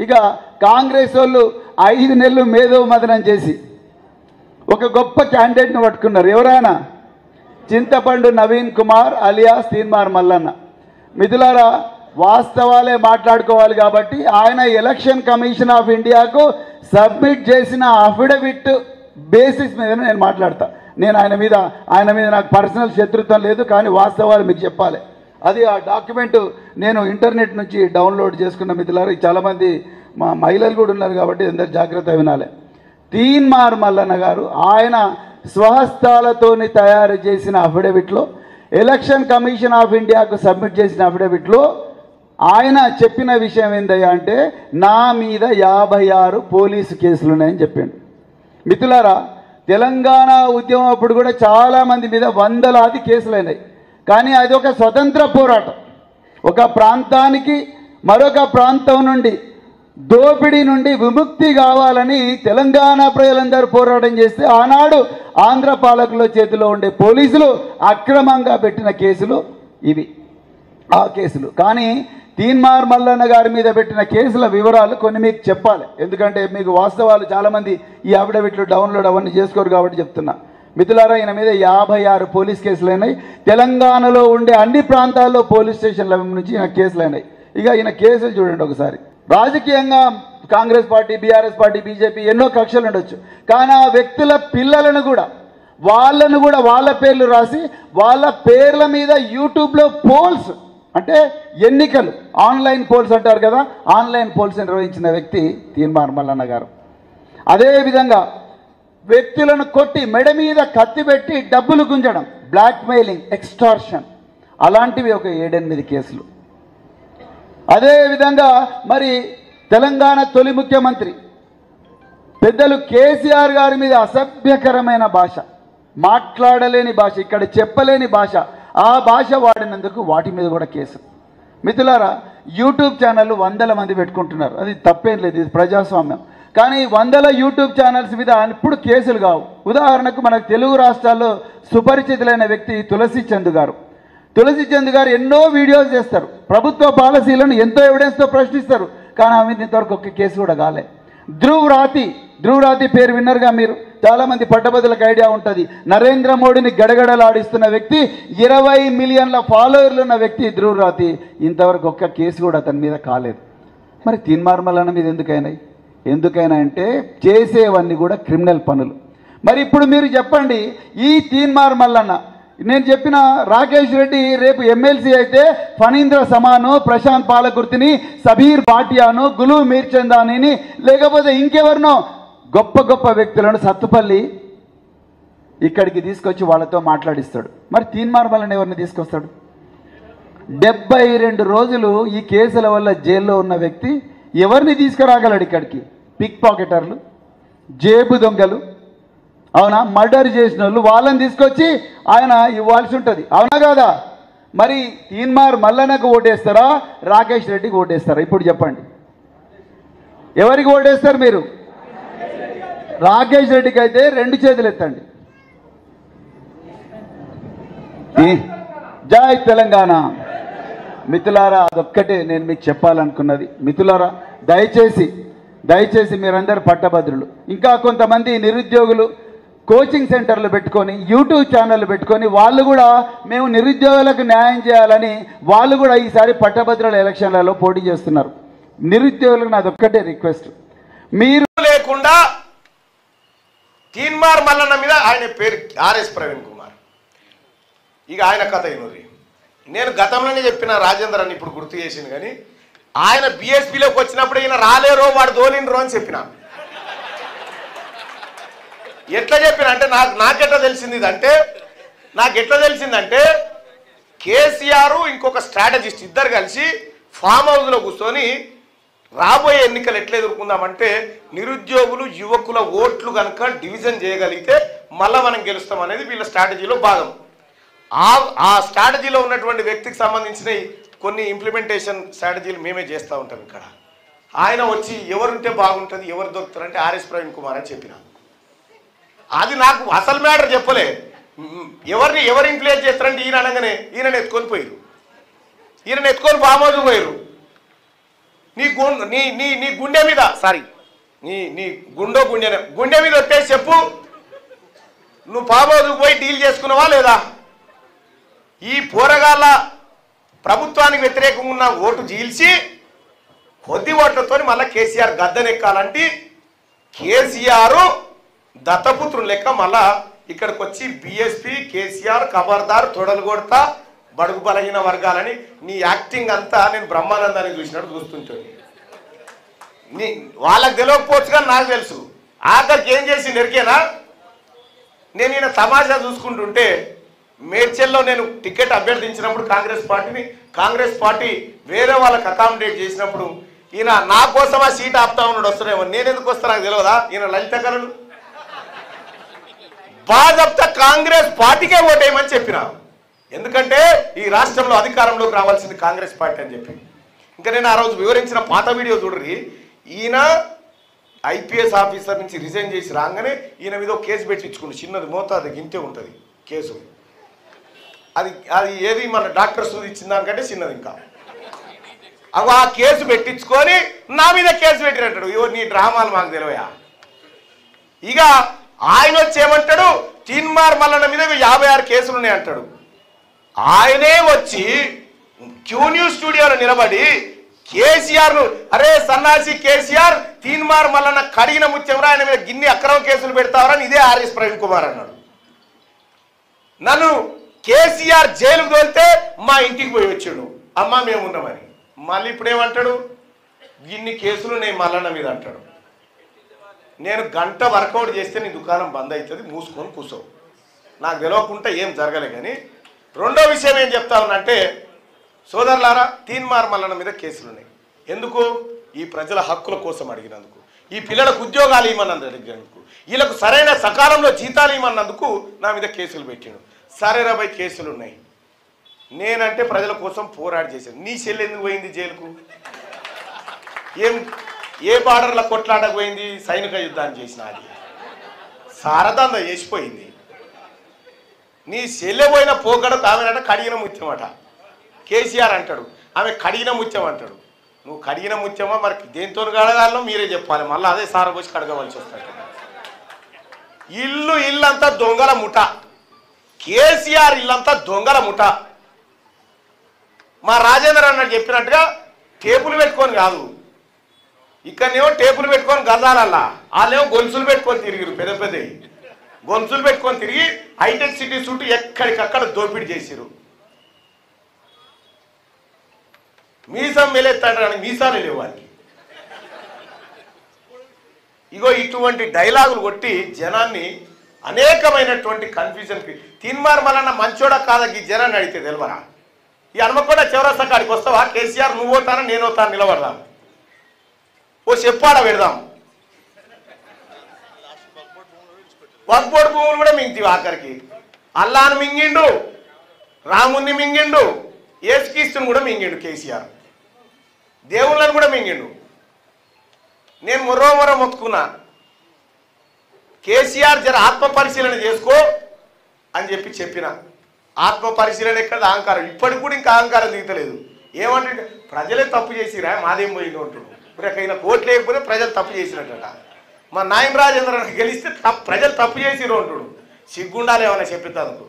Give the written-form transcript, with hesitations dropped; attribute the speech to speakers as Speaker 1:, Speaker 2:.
Speaker 1: ఇక కాంగ్రెస్ వాళ్ళు 5 నెలలు మేధో మదనం చేసి ఒక గొప్ప క్యాండిడేట్ని పట్టుకున్నారు. ఎవరైనా చింతపండు నవీన్ కుమార్ అలియాస్ తీన్మార్ మల్లన్న. మిత్రులారా, వాస్తవాలే మాట్లాడుకోవాలి కాబట్టి ఆయన ఎలక్షన్ కమిషన్ ఆఫ్ ఇండియాకు సబ్మిట్ చేసిన అఫిడవిట్ బేసిస్ మీద నేను మాట్లాడతా. నేను ఆయన మీద నాకు పర్సనల్ శత్రుత్వం లేదు, కానీ వాస్తవాలు మీకు చెప్పాలి. అది ఆ డాక్యుమెంట్ నేను ఇంటర్నెట్ నుంచి డౌన్లోడ్ చేసుకున్న. మిత్రులారా, చాలామంది మా మహిళలు కూడా ఉన్నారు కాబట్టి అందరు జాగ్రత్త వినాలి. తీన్మార్ మల్లన్న గారు ఆయన స్వహస్తాలతోని తయారు చేసిన అఫిడవిట్లో, ఎలక్షన్ కమిషన్ ఆఫ్ ఇండియాకు సబ్మిట్ చేసిన అఫిడవిట్లో ఆయన చెప్పిన విషయం ఏందయ్యా అంటే, నా మీద 56 పోలీసు కేసులు ఉన్నాయని చెప్పిండు. మిత్రులారా, తెలంగాణ ఉద్యమం అప్పుడు కూడా చాలామంది మీద వందలాది కేసులు అయినాయి. కానీ అది ఒక స్వతంత్ర పోరాటం. ఒక ప్రాంతానికి మరొక ప్రాంతం నుండి దోపిడీ నుండి విముక్తి కావాలని తెలంగాణ ప్రజలందరూ పోరాటం చేస్తే ఆనాడు ఆంధ్ర పాలకుల చేతిలో ఉండే పోలీసులు అక్రమంగా పెట్టిన కేసులు ఇవి, ఆ కేసులు. కానీ తీన్మార్ మల్లన్న గారి మీద పెట్టిన కేసుల వివరాలు కొన్ని మీకు చెప్పాలి, ఎందుకంటే మీకు వాస్తవాలు చాలామంది ఈ అఫిడవిట్లు డౌన్లోడ్ అవన్నీ చేసుకోరు కాబట్టి చెప్తున్నా. మిత్రులారా, ఈయన మీద 56 పోలీస్ కేసులు అయినాయి. తెలంగాణలో ఉండే అన్ని ప్రాంతాల్లో పోలీస్ స్టేషన్ల నుంచి ఈయన కేసులు అయినాయి. ఇక ఈయన కేసులు చూడండి ఒకసారి. రాజకీయంగా Congress party, BRS party, BJP ఎన్నో కక్షలు ఉండొచ్చు, కానీ ఆ వ్యక్తుల పిల్లలను కూడా వాళ్ళ పేర్లు రాసి వాళ్ళ పేర్ల మీద యూట్యూబ్లో పోల్స్, అంటే ఎన్నికలు, ఆన్లైన్ పోల్స్ అంటారు కదా, ఆన్లైన్ పోల్స్ నిర్వహించిన వ్యక్తి తీన్మార్ మల్లన్న గారు. అదేవిధంగా వ్యక్తులను కొట్టి మెడ మీద కత్తి పెట్టి డబ్బులు గుంజడం, బ్లాక్మెయిలింగ్, ఎక్స్టార్షన్, అలాంటివి ఒక 7-8 కేసులు. అదేవిధంగా మరి తెలంగాణ తొలి ముఖ్యమంత్రి పెద్దలు కేసీఆర్ గారి మీద అసభ్యకరమైన భాష, మాట్లాడలేని భాష, ఇక్కడ చెప్పలేని భాష, ఆ భాష వాడినందుకు వాటి మీద కూడా కేసు. మిత్రులారా, యూట్యూబ్ ఛానళ్ళు 100 మంది పెట్టుకుంటున్నారు, అది తప్పేం లేదు, ఇది ప్రజాస్వామ్యం. కానీ 100 యూట్యూబ్ ఛానల్స్ మీద ఇప్పుడు కేసులు కావు. ఉదాహరణకు మనకు తెలుగు రాష్ట్రాల్లో సుపరిచితులైన వ్యక్తి తులసి చంద్ గారు ఎన్నో వీడియోస్ చేస్తారు, ప్రభుత్వ పాలసీలను ఎంతో ఎవిడెన్స్తో ప్రశ్నిస్తారు, కానీ ఆమె ఇంతవరకు ఒక్క కేసు కూడా కాలే. ధ్రువ్ రాతి పేరు విన్నరుగా మీరు, చాలామంది పట్టభద్రులకు ఐడియా ఉంటుంది. నరేంద్ర మోడీని గడగడలాడిస్తున్న వ్యక్తి, 20 మిలియన్ల ఫాలోవర్లు ఉన్న వ్యక్తి ధ్రువ్ రాతి, ఇంతవరకు ఒక్క కేసు కూడా అతని మీద కాలేదు. మరి తీన్మార్ మల్లన్న మీద ఎందుకైనా అంటే చేసేవన్నీ కూడా క్రిమినల్ పనులు. మరి ఇప్పుడు మీరు చెప్పండి, ఈ తీన్మార్ మల్లన్న, నేను చెప్పిన రాకేష్ రెడ్డి రేపు ఎమ్మెల్సీ అయితే ఫణీంద్ర సమాను, ప్రశాంత్ పాలకుర్తిని, సబీర్ భాటియాను, గులు మీర్చందానిని, లేకపోతే ఇంకెవరినో గొప్ప వ్యక్తులను సత్తుపల్లి ఇక్కడికి తీసుకొచ్చి వాళ్ళతో మాట్లాడిస్తాడు. మరి తీన్మార్ మల్లన్న ఎవరిని తీసుకొస్తాడు? 72 రోజులు ఈ కేసుల వల్ల జైల్లో ఉన్న వ్యక్తి ఎవరిని తీసుకురాగలడు ఇక్కడికి? పిక్ పాకెటర్లు, జేబు దొంగలు, అవునా, మర్డర్ చేసిన వాళ్ళు, వాళ్ళని తీసుకొచ్చి ఆయన ఇవ్వాల్సి ఉంటుంది, అవునా కాదా? మరి తీన్మార్ మల్లన్నకు ఓటేస్తారా, రాకేష్ రెడ్డికి ఓటేస్తారా? ఇప్పుడు చెప్పండి, ఎవరికి ఓటేస్తారు మీరు? రాకేష్ రెడ్డికి అయితే 2 చేతులు ఎత్తండి. జై తెలంగాణ. మిత్రులారా, అదొక్కటే నేను మీకు చెప్పాలనుకున్నది. మిత్రులారా, దయచేసి మీరందరూ పట్టభద్రులు, ఇంకా కొంతమంది నిరుద్యోగులు కోచింగ్ సెంటర్లు పెట్టుకొని, యూట్యూబ్ ఛానళ్ళు పెట్టుకొని, వాళ్ళు కూడా మేము నిరుద్యోగులకు న్యాయం చేయాలని వాళ్ళు కూడా ఈసారి పట్టభద్రుల ఎలక్షన్లలో పోటీ చేస్తున్నారు. నిరుద్యోగులకు నాది ఒక్కటే రిక్వెస్ట్, మీరు
Speaker 2: లేకుండా తీన్మార్ మల్లన్న మీద ఆయన పేరు ఆర్ఎస్ ప్రవీణ్ కుమార్. ఇక ఆయన కథ అయినది నేను గతంలోనే చెప్పిన, రాజేందర్ అని ఇప్పుడు గుర్తు చేసింది. కానీ ఆయన బీఎస్పీలోకి వచ్చినప్పుడు ఈయన రాలేరో వాడు దోలినరో అని చెప్పిన. ఎట్లా చెప్పిన అంటే నాకెట్లా తెలిసిందంటే కేసీఆర్ ఇంకొక స్ట్రాటజిస్ట్ ఇద్దరు కలిసి ఫామ్ హౌస్లో కూర్చొని రాబోయే ఎన్నికలు ఎట్లా ఎదుర్కొందామంటే, నిరుద్యోగులు యువకుల ఓట్లు కనుక డివిజన్ చేయగలిగితే మళ్ళీ మనం గెలుస్తాం అనేది వీళ్ళ స్ట్రాటజీలో భాగం. ఆ స్ట్రాటజీలో ఉన్నటువంటి వ్యక్తికి సంబంధించిన కొన్ని ఇంప్లిమెంటేషన్ స్ట్రాటజీలు మేమే చేస్తూ ఉంటాం ఇక్కడ. ఆయన వచ్చి ఎవరుంటే బాగుంటుంది, ఎవరు దొరుకుతారంటే ఆర్ఎస్ ప్రవీణ్ కుమార్ అని చెప్పిన. అది నాకు అసలు మ్యాటర్ చెప్పలే. ఎవరు ఇన్ఫ్లుయెన్స్ చేస్తారంటే ఈయన అనగానే ఈయనను ఎత్తుకొని ఫామ్ హౌస్ పోయారు. నీ గుండె మీద సారీ నీ గుండె మీద వస్తే చెప్పు, నువ్వు పాబోదుకు పోయి డీల్ చేసుకున్నావా లేదా? ఈ పోరగాళ్ళ ప్రభుత్వానికి వ్యతిరేకంగా ఉన్న ఓటు చీల్చి కొద్ది ఓట్లతో మళ్ళీ కేసీఆర్ గద్దెనెక్కాలంటే కేసీఆర్ దత్తపుత్రులు లెక్క మళ్ళా ఇక్కడికి వచ్చి బీఎస్పీ కేసీఆర్ ఖబర్దార్ తొడలు కొడతా బడుగు బలహీన వర్గాలని నీ యాక్టింగ్ అంతా నేను బ్రహ్మానందాన్ని చూసినట్టు చూస్తుంటాను. వాళ్ళకి తెలియకపోవచ్చు కానీ నాకు తెలుసు. ఆఖరికి ఏం చేసి నెరికేనా, నేను ఈయన తమాషా చూసుకుంటుంటే మేడ్చల్లో నేను టికెట్ అభ్యర్థించినప్పుడు కాంగ్రెస్ పార్టీ వేరే వాళ్ళకి అకామిడేట్ చేసినప్పుడు ఈయన నా కోసం ఆ సీట్ ఆపుతా ఉన్నాడు. వస్తున్నాయేమో, నేను ఎందుకు వస్తా నాకు తెలియదా? ఈయన లలితకరుడు బాజప్తా కాంగ్రెస్ పార్టీకే ఓటేయమని చెప్పిన. ఎందుకంటే ఈ రాష్ట్రంలో అధికారంలోకి రావాల్సింది కాంగ్రెస్ పార్టీ అని చెప్పి. ఇంకా నేను ఆ రోజు వివరించిన పాత వీడియో చూడరి. ఈయన ఐపీఎస్ ఆఫీసర్ నుంచి రిజైన్ చేసి రాగానే ఈయన మీద కేసు పెట్టించుకుంటు. చిన్నది మోతాదు గింతే ఉంటుంది కేసు. అది ఏది మన డాక్టర్ సూది ఇచ్చిన దానికంటే చిన్నది. ఇంకా అవి ఆ కేసు పెట్టించుకొని నా మీద కేసు పెట్టినట్టాడు. ఇవో నీ డ్రామాలు మాకు తెలివయా. ఇక ఆయన వచ్చి ఏమంటాడు, తీన్మార్ మల్లన్న మీద 56 కేసులు ఉన్నాయి అంటాడు. ఆయనే వచ్చి క్యూ న్యూస్ స్టూడియోలో నిలబడి కేసీఆర్ను అరే సన్నాసి కేసీఆర్ తీన్మార్ మల్లన్న కడిగిన ముత్యంరా, ఆయన మీద గిన్ని అక్రమ కేసులు పెడతావరని ఇదే ఆర్ఎస్ ప్రవీణ్ కుమార్ అన్నాడు. నన్ను కేసీఆర్ జైలుకు తోలితే మా ఇంటికి పోయి వచ్చాడు, అమ్మ మేమున్నామని. మళ్ళీ ఇప్పుడేమంటాడు, ఇన్ని కేసులు నేను మల్లన్న మీద అంటాడు. నేను గంట వర్కౌట్ చేస్తే నీ దుకాణం బంద్ అవుతుంది, మూసుకొని కూర్చో. నాకు తెలియకుండా ఏం జరగలే. కానీ రెండో విషయం ఏం చెప్తా ఉన్నంటే, సోదరులారా, తీన్మార్ మల్లన్న మీద కేసులు ఉన్నాయి. ఎందుకు? ఈ ప్రజల హక్కుల కోసం అడిగినందుకు, ఈ పిల్లలకు ఉద్యోగాలు ఇవ్వమన్నందుకు అడిగినందుకు, వీళ్ళకు సరైన సకాలంలో జీతాలు ఇవ్వమన్నందుకు నా మీద కేసులు పెట్టాడు. సరే 20 కేసులు ఉన్నాయి. నేనంటే ప్రజల కోసం పోరాడి చేశాను. నీ చెల్లి ఎందుకు పోయింది జైలుకు? ఏ బార్డర్ల కొట్లాటకు పోయింది? సైనిక యుద్ధాన్ని చేసిన అది సారదంద చేసిపోయింది. నీ చెల్లె పోయిన పోకడకు ఆమెనట కడిగిన ముత్యమట. కేసీఆర్ అంటాడు ఆమె కడిగిన ముత్యం అంటాడు. నువ్వు కడిగిన ముత్యమా మరి దేంతో కడగాలో మీరే చెప్పాలి. మళ్ళీ అదే సారబోసి కడగవలసి వస్తాడు. ఇల్లంతా దొంగల ముఠ. కేసీఆర్ ఇల్లంతా దొంగల ముఠ. మా రాజేంద్ర అన్నట్టు చెప్పినట్టుగా టేపులు పెట్టుకొని కాదు, ఇక్కడనేమో టేపులు పెట్టుకొని గజాలల్లా, వాళ్ళేమో గొలుసులు పెట్టుకొని తిరిగిరు. పెద్ద గొలుసులు పెట్టుకొని తిరిగి హైటెక్ సిటీ చుట్టూ ఎక్కడికక్కడ దోపిడీ చేసిరు. మీసం మేలెత్తాడని మీసాలు లేవు వాళ్ళకి. ఇగో ఇటువంటి డైలాగులు కొట్టి జనాన్ని అనేకమైనటువంటి కన్ఫ్యూజన్కి. తీన్మార్ మల్లన్న మంచోడా కాదా ఈ జనాన్ని అడిగితే తెలియరా? ఈ హనుమకొండ చౌరస్తా కాడికి వస్తావా? కేసీఆర్ నువ్వు పోతానా నేను పోతాను, నిలబడదాం, ఓ చెప్పాడ పెడదాం. వక్ఫ్ బోర్డు భూములు కూడా మింగితివి. ఆఖరికి అల్లాను మింగిండు, రాముని మింగిండు, ఏసుక్రీస్తుని కూడా మింగిండు కేసీఆర్. దేవుళ్ళని కూడా మింగిండు. నేను మొర్రో మొత్తుకున్నా, కేసీఆర్ జర ఆత్మ పరిశీలన చేసుకో అని చెప్పిన. ఆత్మ పరిశీలన ఎక్కడ? అహంకారం. ఇప్పటికి కూడా ఇంకా అహంకారం దిగుతలేదు. ఏమంటే ప్రజలే తప్పు చేసిరా, మాదేం పోయింది అంటున్నాడు. ఇప్పుడు ఓట్లు లేకపోతే ప్రజలు తప్పు చేసినట్టట. మా నాయన రాజేంద్ర గెలిస్తే ప్రజలు తప్పు చేసిరు అంటుడు. సిగ్గుండాలి ఏమన్నా చెప్పేందుకు.